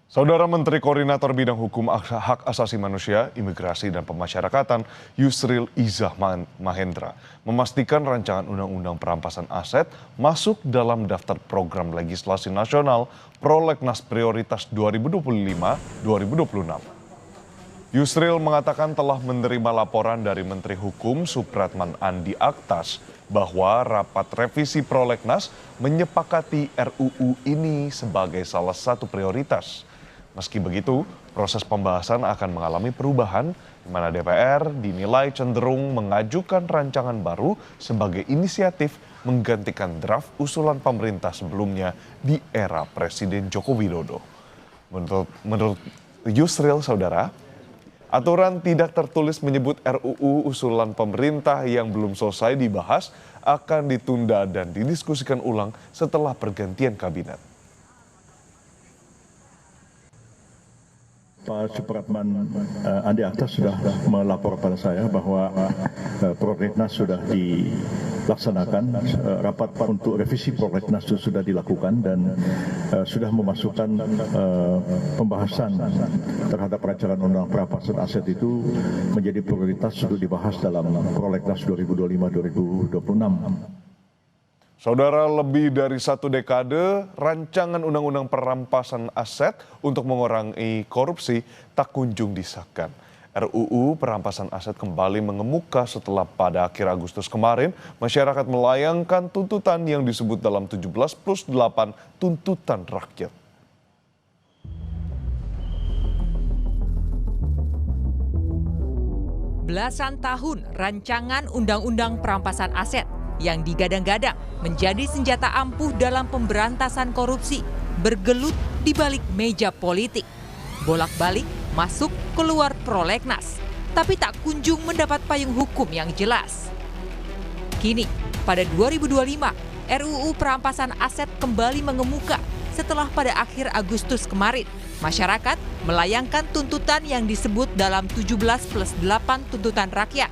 Saudara Menteri Koordinator Bidang Hukum Hak Asasi Manusia, Imigrasi dan Pemasyarakatan Yusril Izzah Mahendra memastikan rancangan Undang-Undang Perampasan Aset masuk dalam daftar program legislasi nasional Prolegnas Prioritas 2025-2026. Yusril mengatakan telah menerima laporan dari Menteri Hukum Supratman Andi Aktas bahwa rapat revisi Prolegnas menyepakati RUU ini sebagai salah satu prioritas. Meski begitu, proses pembahasan akan mengalami perubahan di mana DPR dinilai cenderung mengajukan rancangan baru sebagai inisiatif menggantikan draft usulan pemerintah sebelumnya di era Presiden Joko Widodo. Menurut Yusril, saudara, aturan tidak tertulis menyebut RUU usulan pemerintah yang belum selesai dibahas akan ditunda dan didiskusikan ulang setelah pergantian kabinet. Pak Supratman Andi Aktas sudah melapor pada saya bahwa Prolegnas sudah dilaksanakan, rapat untuk revisi Prolegnas itu sudah dilakukan dan sudah memasukkan pembahasan terhadap rancangan undang perampasan aset itu menjadi prioritas untuk dibahas dalam Prolegnas 2025-2026. Saudara, lebih dari 1 dekade, rancangan Undang-Undang Perampasan Aset untuk mengurangi korupsi tak kunjung disahkan. RUU Perampasan Aset kembali mengemuka setelah pada akhir Agustus kemarin, masyarakat melayangkan tuntutan yang disebut dalam 17+8 tuntutan rakyat. Belasan tahun rancangan Undang-Undang Perampasan Aset yang digadang-gadang menjadi senjata ampuh dalam pemberantasan korupsi bergelut di balik meja politik. Bolak-balik masuk keluar Prolegnas, tapi tak kunjung mendapat payung hukum yang jelas. Kini, pada 2025, RUU Perampasan Aset kembali mengemuka setelah pada akhir Agustus kemarin, masyarakat melayangkan tuntutan yang disebut dalam 17+8 tuntutan rakyat.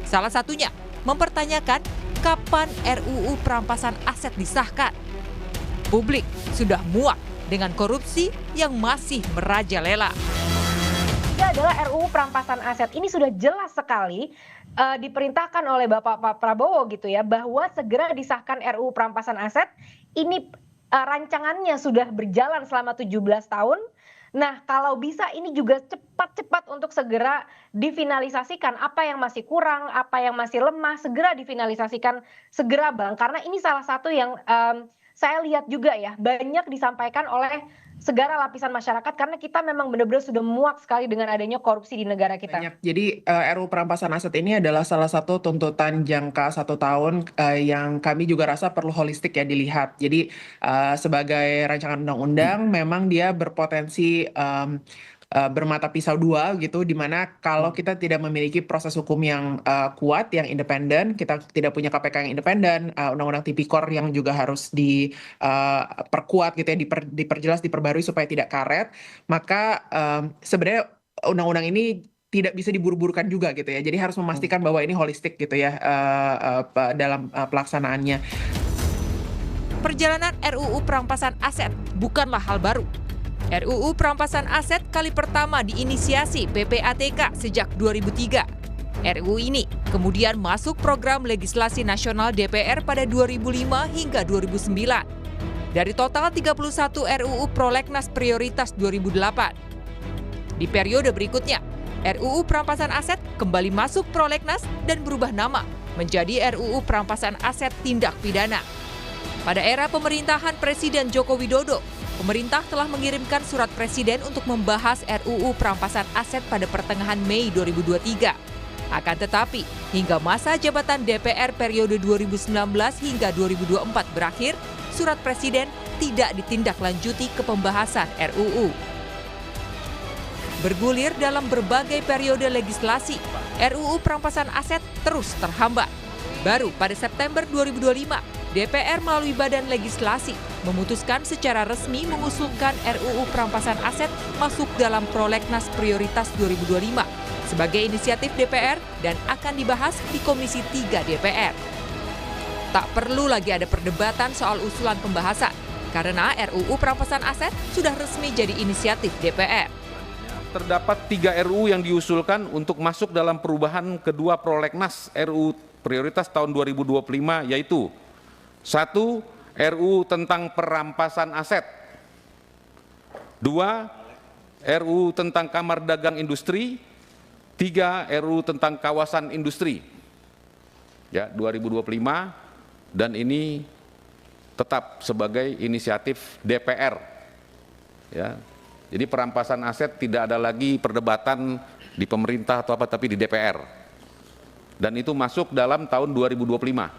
Salah satunya mempertanyakan kapan RUU Perampasan Aset disahkan. Publik sudah muak dengan korupsi yang masih merajalela. Ini adalah RUU Perampasan Aset. Ini sudah jelas sekali diperintahkan oleh Bapak Prabowo gitu ya, bahwa segera disahkan RUU Perampasan Aset. Ini rancangannya sudah berjalan selama 17 tahun. Nah, kalau bisa ini juga cepat-cepat untuk segera difinalisasikan. Apa yang masih kurang, apa yang masih lemah, segera difinalisasikan, segera Bang. Karena ini salah satu yang saya lihat juga ya, banyak disampaikan oleh segala lapisan masyarakat karena kita memang benar-benar sudah muak sekali dengan adanya korupsi di negara kita. Jadi RUU Perampasan Aset ini adalah salah satu tuntutan jangka 1 tahun yang kami juga rasa perlu holistik ya dilihat. Jadi sebagai rancangan undang-undang memang dia berpotensi bermata pisau dua gitu, dimana kalau kita tidak memiliki proses hukum yang kuat, yang independen, kita tidak punya KPK yang independen, undang-undang tipikor yang juga harus diperkuat gitu ya, diperjelas, diperbarui supaya tidak karet, maka sebenarnya undang-undang ini tidak bisa diburu-burukan juga gitu ya. Jadi harus memastikan bahwa ini holistik gitu ya dalam pelaksanaannya. Perjalanan RUU Perampasan Aset bukanlah hal baru. RUU Perampasan Aset kali pertama diinisiasi PPATK sejak 2003. RUU ini kemudian masuk program legislasi nasional DPR pada 2005 hingga 2009. Dari total 31 RUU Prolegnas Prioritas 2008. Di periode berikutnya, RUU Perampasan Aset kembali masuk Prolegnas dan berubah nama menjadi RUU Perampasan Aset Tindak Pidana. Pada era pemerintahan Presiden Joko Widodo, pemerintah telah mengirimkan surat presiden untuk membahas RUU Perampasan Aset pada pertengahan Mei 2023. Akan tetapi, hingga masa jabatan DPR periode 2019 hingga 2024 berakhir, surat presiden tidak ditindaklanjuti ke pembahasan RUU. Bergulir dalam berbagai periode legislasi, RUU Perampasan Aset terus terhambat. Baru pada September 2025, DPR melalui Badan Legislasi memutuskan secara resmi mengusulkan RUU Perampasan Aset masuk dalam Prolegnas Prioritas 2025 sebagai inisiatif DPR dan akan dibahas di Komisi 3 DPR. Tak perlu lagi ada perdebatan soal usulan pembahasan. karena RUU Perampasan Aset sudah resmi jadi inisiatif DPR. Terdapat 3 RUU yang diusulkan untuk masuk dalam perubahan kedua prolegnas RUU prioritas tahun 2025, yaitu 1. RUU tentang perampasan aset, 2. RUU tentang Kamar Dagang Industri, 3. RUU tentang kawasan industri. Ya, 2025, dan ini tetap sebagai inisiatif DPR. Ya. Jadi perampasan aset tidak ada lagi perdebatan di pemerintah atau apa, tapi di DPR. Dan itu masuk dalam tahun 2025.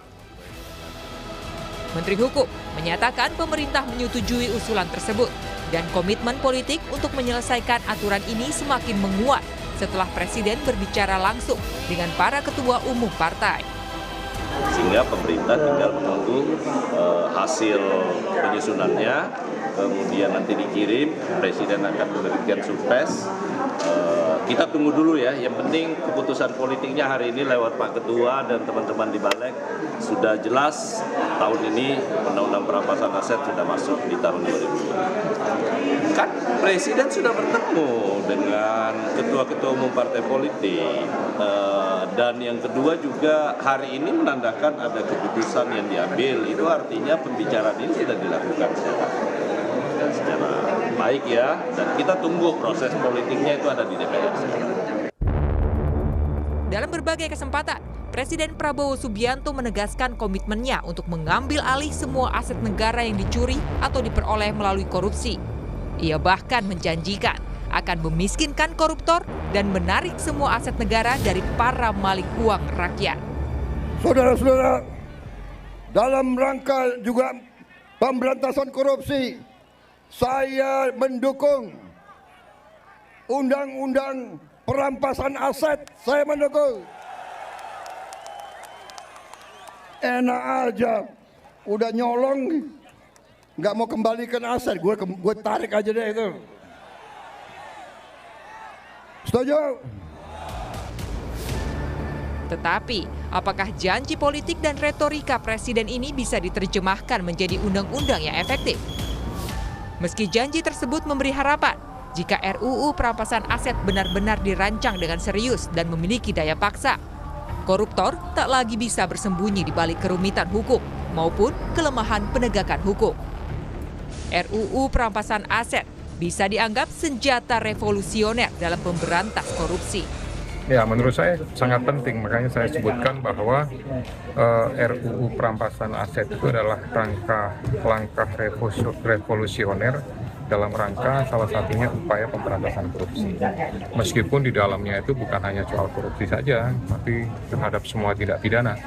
Menteri Hukum menyatakan pemerintah menyetujui usulan tersebut dan komitmen politik untuk menyelesaikan aturan ini semakin menguat setelah Presiden berbicara langsung dengan para ketua umum partai. Sehingga pemerintah tinggal menunggu hasil penyusunannya, kemudian nanti dikirim, Presiden akan memberikan surprise. Kita tunggu dulu ya, yang penting keputusan politiknya hari ini lewat Pak Ketua dan teman-teman di Balik sudah jelas. Tahun ini Undang-Undang Perampasan Aset sudah masuk di tahun 2020. Kan Presiden sudah bertemu dengan ketua-ketua umum partai politik, dan yang kedua juga hari ini menandakan ada keputusan yang diambil. Itu artinya pembicaraan ini sudah dilakukan secara baik ya, dan kita tunggu proses politiknya itu ada di DPR. Dalam berbagai kesempatan, Presiden Prabowo Subianto menegaskan komitmennya untuk mengambil alih semua aset negara yang dicuri atau diperoleh melalui korupsi. Ia bahkan menjanjikan akan memiskinkan koruptor dan menarik semua aset negara dari para malik uang rakyat. Saudara-saudara, dalam rangka juga pemberantasan korupsi, saya mendukung Undang-Undang Perampasan Aset. Saya mendukung. Enak aja, udah nyolong, nggak mau kembalikan aset, gue tarik aja deh itu. Setuju? Tetapi, apakah janji politik dan retorika Presiden ini bisa diterjemahkan menjadi undang-undang yang efektif? Meski janji tersebut memberi harapan, jika RUU Perampasan Aset benar-benar dirancang dengan serius dan memiliki daya paksa, koruptor tak lagi bisa bersembunyi di balik kerumitan hukum maupun kelemahan penegakan hukum. RUU Perampasan Aset bisa dianggap senjata revolusioner dalam pemberantas korupsi. Ya, menurut saya sangat penting, makanya saya sebutkan bahwa RUU Perampasan Aset itu adalah langkah revolusioner dalam rangka salah satunya upaya pemberantasan korupsi. Meskipun di dalamnya itu bukan hanya soal korupsi saja, tapi terhadap semua tindak pidana,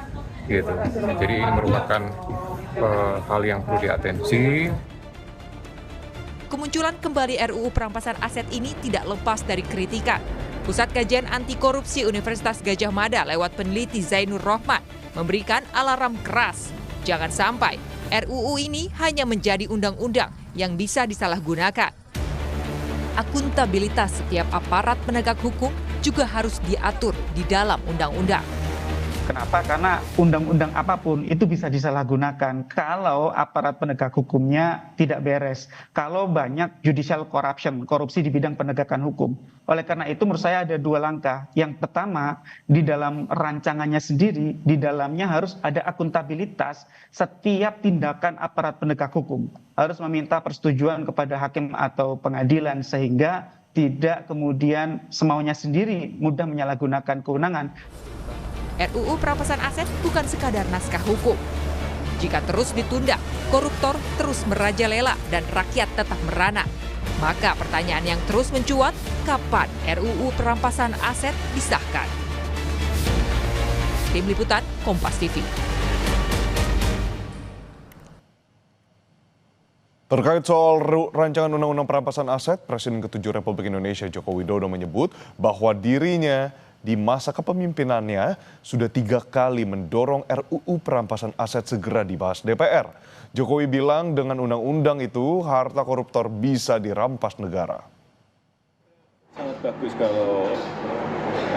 gitu. Jadi ini merupakan hal yang perlu diatensi. Kemunculan kembali RUU Perampasan Aset ini tidak lepas dari kritikan. Pusat Kajian Anti Korupsi Universitas Gadjah Mada lewat peneliti Zainur Rohman memberikan alarm keras. Jangan sampai RUU ini hanya menjadi undang-undang yang bisa disalahgunakan. Akuntabilitas setiap aparat penegak hukum juga harus diatur di dalam undang-undang. Kenapa? Karena undang-undang apapun itu bisa disalahgunakan kalau aparat penegak hukumnya tidak beres, kalau banyak judicial corruption, korupsi di bidang penegakan hukum. Oleh karena itu menurut saya ada dua langkah. Yang pertama, di dalam rancangannya sendiri, di dalamnya harus ada akuntabilitas setiap tindakan aparat penegak hukum. Harus meminta persetujuan kepada hakim atau pengadilan sehingga tidak kemudian semaunya sendiri mudah menyalahgunakan kewenangan. RUU Perampasan Aset bukan sekadar naskah hukum. Jika terus ditunda, koruptor terus merajalela dan rakyat tetap merana. Maka pertanyaan yang terus mencuat, kapan RUU Perampasan Aset disahkan? Tim Liputan, Kompas TV. Terkait soal rancangan Undang-Undang Perampasan Aset, Presiden ke-7 Republik Indonesia Joko Widodo menyebut bahwa dirinya di masa kepemimpinannya sudah 3 kali mendorong RUU Perampasan Aset segera dibahas DPR. Jokowi bilang dengan undang-undang itu harta koruptor bisa dirampas negara. Sangat bagus kalau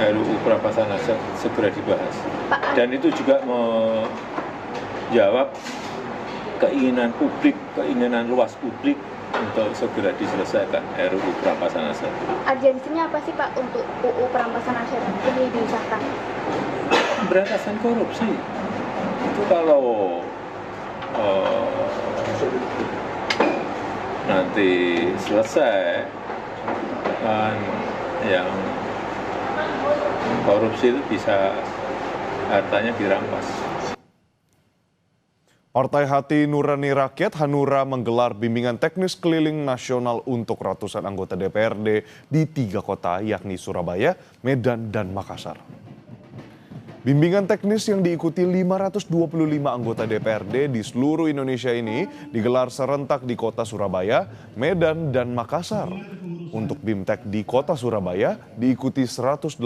RUU Perampasan Aset segera dibahas. Dan itu juga menjawab keinginan publik, keinginan luas publik untuk segera diselesaikan RUU perampasan aset. Urgensinya apa sih Pak untuk UU perampasan aset ini disahkan? Pemberantasan korupsi itu kalau nanti selesai kan yang korupsi itu bisa hartanya dirampas. Partai Hati Nurani Rakyat Hanura menggelar bimbingan teknis keliling nasional untuk ratusan anggota DPRD di 3 kota yakni Surabaya, Medan, dan Makassar. Bimbingan teknis yang diikuti 525 anggota DPRD di seluruh Indonesia ini digelar serentak di kota Surabaya, Medan, dan Makassar. Untuk BIMTEK di kota Surabaya diikuti 189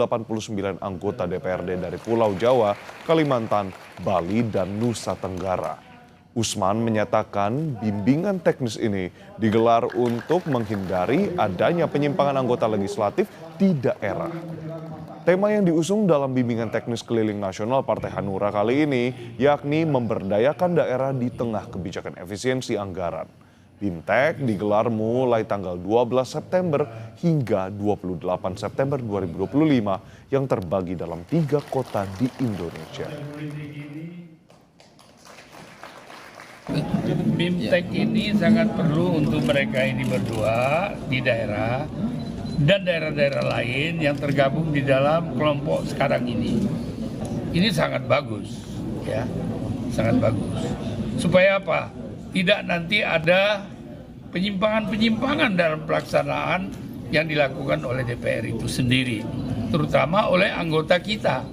anggota DPRD dari Pulau Jawa, Kalimantan, Bali, dan Nusa Tenggara. Usman menyatakan bimbingan teknis ini digelar untuk menghindari adanya penyimpangan anggota legislatif di daerah. Tema yang diusung dalam bimbingan teknis keliling nasional Partai Hanura kali ini yakni memberdayakan daerah di tengah kebijakan efisiensi anggaran. BIMTEK digelar mulai tanggal 12 September hingga 28 September 2025 yang terbagi dalam 3 kota di Indonesia. BIMTEK ini sangat perlu untuk mereka ini berdua di daerah dan daerah-daerah lain yang tergabung di dalam kelompok sekarang ini. Ini sangat bagus, ya, sangat bagus. Supaya apa? Tidak nanti ada penyimpangan-penyimpangan dalam pelaksanaan yang dilakukan oleh DPR itu sendiri, terutama oleh anggota kita.